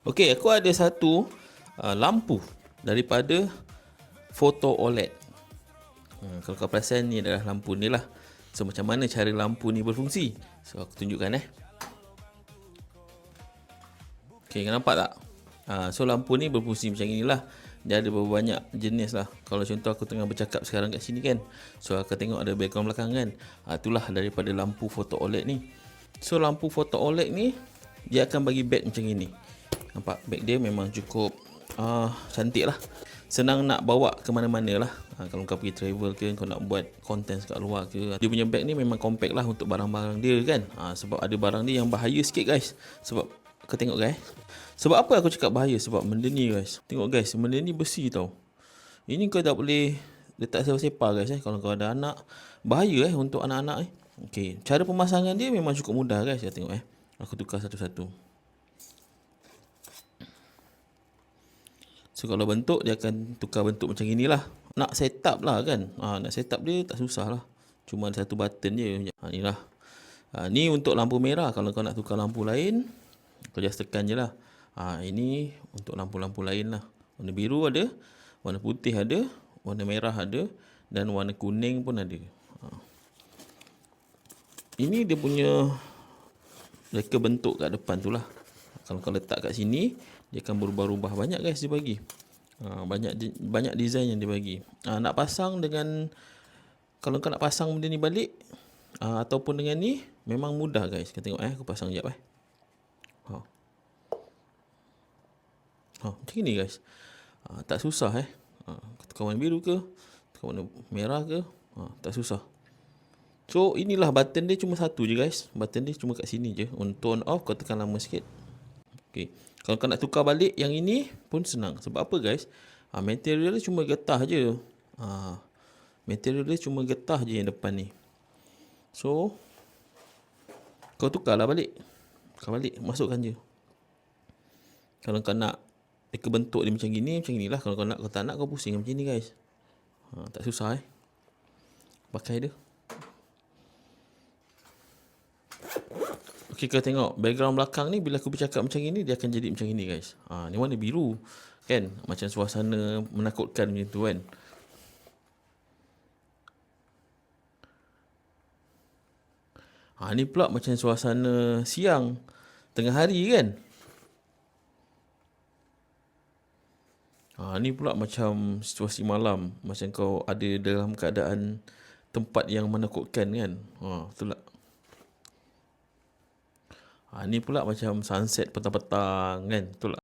Okey, aku ada satu lampu daripada Photo OLED. Kalau kau perasan, ni adalah lampu ni lah. So, macam mana cara lampu ni berfungsi? So, aku tunjukkan Okey, kau nampak tak? So, lampu ni berfungsi macam inilah. Dia ada beberapa banyak jenis lah. Kalau contoh aku tengah bercakap sekarang kat sini kan. So, aku tengok ada background belakang kan. Itulah daripada lampu Photo OLED ni. So, lampu Photo OLED ni, dia akan bagi back macam ini. Nampak beg dia memang cukup cantik lah. Senang nak bawa ke mana-mana lah. Kalau kau pergi travel ke, kau nak buat content kat luar ke, dia punya beg ni memang compact lah untuk barang-barang dia kan. Sebab ada barang dia yang bahaya sikit guys. Sebab kau tengok guys. Sebab apa aku cakap bahaya? Sebab benda ni guys, tengok guys, benda ni besi tau. Ini kau tak boleh letak sepa-sepa guys Kalau kau ada anak, bahaya untuk anak-anak Okay, cara pemasangan dia memang cukup mudah guys. Tengok aku tukar satu-satu. So kalau bentuk, dia akan tukar bentuk macam inilah. Nak set up lah kan. Nak set up dia tak susah lah. Cuma ada satu button je. Ni lah. Ni untuk lampu merah. Kalau kau nak tukar lampu lain, kau just tekan je lah. Ini untuk lampu-lampu lain lah. Warna biru ada, warna putih ada, warna merah ada, dan warna kuning pun ada. Ini dia punya reka bentuk kat depan tu lah. Kalau kau letak kat sini, dia akan berubah-ubah banyak guys dia bagi. Banyak design yang dia bagi. Nak pasang dengan, kalau kau nak pasang benda ni balik ataupun dengan ni, memang mudah guys. Kau tengok aku pasang sekejap macam ni guys. Tak susah tukar warna biru ke, tukar warna merah ke, tak susah. So inilah button dia, cuma satu je guys. Button dia cuma kat sini je. Untuk on off kau tekan lama sikit. Okay. Kalau kau nak tukar balik yang ini pun senang. Sebab apa guys? Material dia cuma getah je. Material dia cuma getah je yang depan ni. So kau tukarlah balik. Tukar balik, masukkan je. Kalau kau nak reka bentuk dia macam gini, macam inilah. Kalau kau nak, kau tak nak, kau pusing macam ni guys. Tak susah pakai dia. Okay, kau tengok background belakang ni, bila aku bercakap macam ini, dia akan jadi macam ini guys. Ni warna biru kan, macam suasana menakutkan macam tu kan. Ni pula macam suasana siang, tengah hari kan. Ni pula macam situasi malam, macam kau ada dalam keadaan tempat yang menakutkan kan. Betul tak? Ni pula macam sunset petang-petang kan. Betul tak?